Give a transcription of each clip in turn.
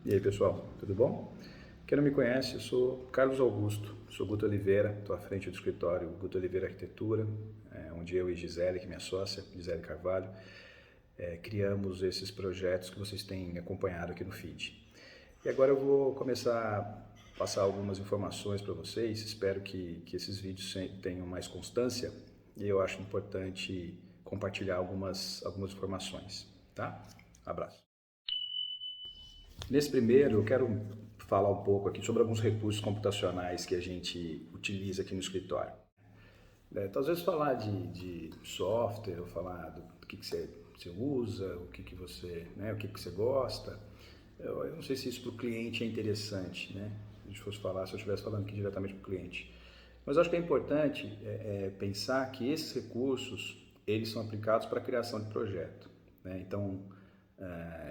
E aí, pessoal, tudo bom? Quem não me conhece, eu sou Carlos Augusto, sou Guto Oliveira, estou à frente do escritório Guto Oliveira Arquitetura, onde eu e Gisele, que é minha sócia, Gisele Carvalho, criamos esses projetos que vocês têm acompanhado aqui no feed. E agora eu vou começar a passar algumas informações para vocês, espero que esses vídeos tenham mais constância e eu acho importante compartilhar algumas informações, tá? Abraço. Nesse primeiro, eu quero falar um pouco aqui sobre alguns recursos computacionais que a gente utiliza aqui no escritório. Então, às vezes falar de software, ou falar do que você usa, o que você gosta. Eu não sei se isso para o cliente é interessante, né? Se a gente fosse falar, se eu estivesse falando aqui diretamente para o cliente. Mas eu acho que é importante pensar que esses recursos, eles são aplicados para a criação de projeto, né? Então,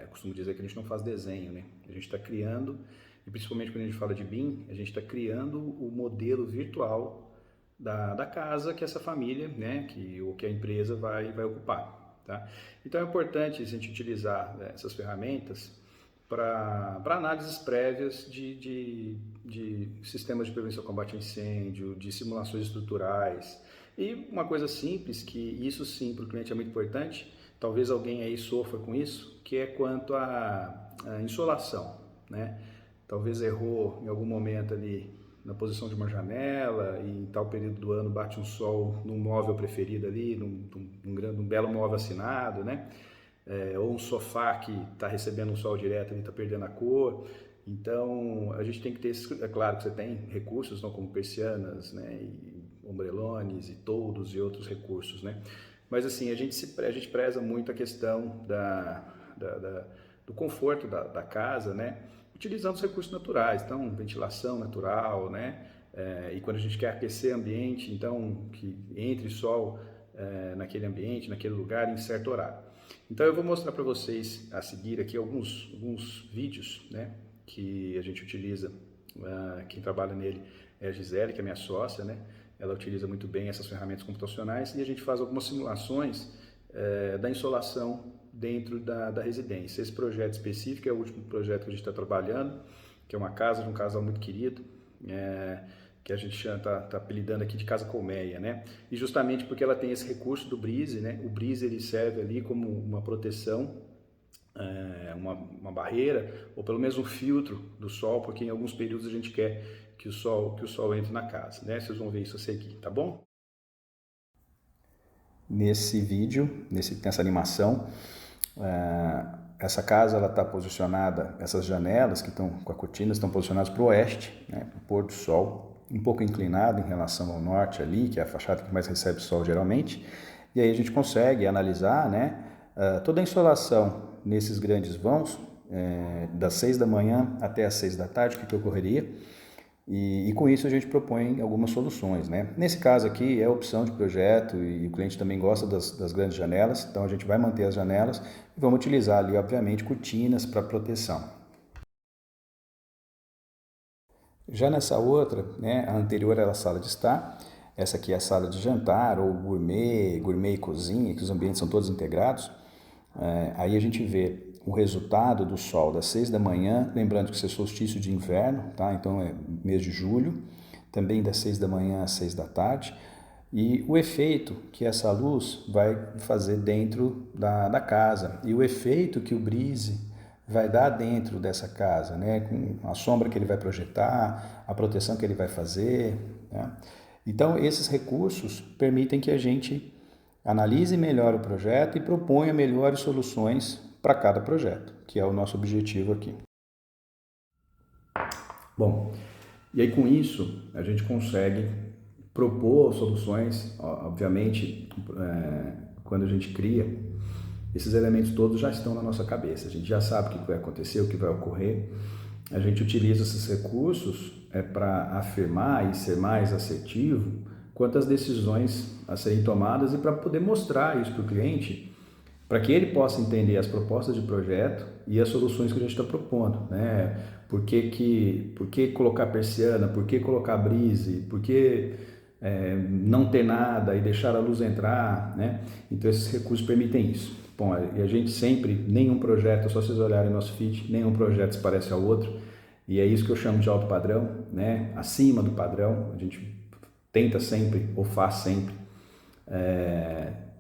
eu costumo dizer que a gente não faz desenho, né? A gente está criando, e principalmente quando a gente fala de BIM, a gente está criando o modelo virtual da casa que essa família, né, que a empresa vai ocupar, tá? Então é importante a gente utilizar, né, essas ferramentas para análises prévias de sistemas de prevenção e combate a incêndio, de simulações estruturais. E uma coisa simples, que isso sim para o cliente é muito importante, talvez alguém aí sofra com isso, que é quanto à insolação, né? Talvez errou em algum momento ali na posição de uma janela e em tal período do ano bate um sol num móvel preferido ali, num belo móvel assinado, né? Ou um sofá que está recebendo um sol direto e está perdendo a cor. Então, a gente tem que ter, é claro que você tem recursos, não, como persianas, né, e ombrelones e toldos e outros recursos, né? Mas assim, a gente preza muito a questão do conforto da casa, né? Utilizando os recursos naturais, então ventilação natural, né? E quando a gente quer aquecer o ambiente, então que entre sol naquele ambiente, naquele lugar em certo horário. Então eu vou mostrar para vocês a seguir aqui alguns vídeos, né, que a gente utiliza. Quem trabalha nele é a Gisele, que é minha sócia, né? Ela utiliza muito bem essas ferramentas computacionais e a gente faz algumas simulações da insolação dentro da residência. Esse projeto específico é o último projeto que a gente está trabalhando, que é uma casa de um casal muito querido, que a gente está apelidando aqui de Casa Colmeia, né? E justamente porque ela tem esse recurso do Breeze, né? O Breeze ele serve ali como uma proteção, uma barreira, ou pelo menos um filtro do sol, porque em alguns períodos a gente quer que o sol entre na casa, né? Vocês vão ver isso a seguir, tá bom? Nesse vídeo, nessa animação, essa casa ela está posicionada, essas janelas que estão com a cortina estão posicionadas para o oeste, né, para o pôr do sol, um pouco inclinado em relação ao norte ali, que é a fachada que mais recebe sol geralmente, e aí a gente consegue analisar, né, toda a insolação nesses grandes vãos, das 6 da manhã até as 6 da tarde, o que ocorreria, e com isso a gente propõe algumas soluções, né? Nesse caso aqui é opção de projeto e o cliente também gosta das grandes janelas, então a gente vai manter as janelas e vamos utilizar ali, obviamente, cortinas para proteção. Já nessa outra, né, a anterior era a sala de estar, essa aqui é a sala de jantar ou gourmet e cozinha, que os ambientes são todos integrados. Aí a gente vê o resultado do sol das 6 da manhã, lembrando que isso é solstício de inverno, tá? Então é mês de julho, também das 6 da manhã às 6 da tarde, e o efeito que essa luz vai fazer dentro da casa, e o efeito que o brise vai dar dentro dessa casa, né? Com a sombra que ele vai projetar, a proteção que ele vai fazer, né? Então, esses recursos permitem que a gente analise melhor o projeto e proponha melhores soluções para cada projeto, que é o nosso objetivo aqui. Bom, e aí com isso a gente consegue propor soluções, obviamente, quando a gente cria, esses elementos todos já estão na nossa cabeça, a gente já sabe o que vai acontecer, o que vai ocorrer, a gente utiliza esses recursos para afirmar e ser mais assertivo quanto às decisões a serem tomadas e para poder mostrar isso para o cliente, para que ele possa entender as propostas de projeto e as soluções que a gente está propondo, né? Por que colocar persiana, por que colocar brise, por que não ter nada e deixar a luz entrar, né? Então esses recursos permitem isso. Bom, e a gente sempre, nenhum projeto, só vocês olharem nosso feed, nenhum projeto se parece ao outro, e é isso que eu chamo de alto padrão, né? Acima do padrão, a gente tenta sempre, ou faz sempre,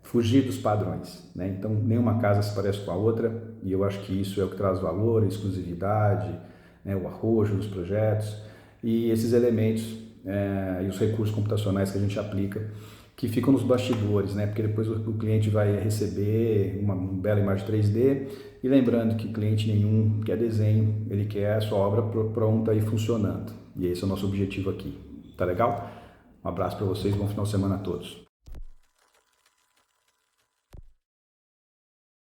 fugir dos padrões, né? Então, nenhuma casa se parece com a outra, e eu acho que isso é o que traz valor, exclusividade, né? O arrojo dos projetos, e esses elementos e os recursos computacionais que a gente aplica, que ficam nos bastidores, né? Porque depois o cliente vai receber uma bela imagem 3D, e lembrando que cliente nenhum quer desenho, ele quer a sua obra pronta e funcionando. E esse é o nosso objetivo aqui. Tá legal? Um abraço para vocês, bom final de semana a todos.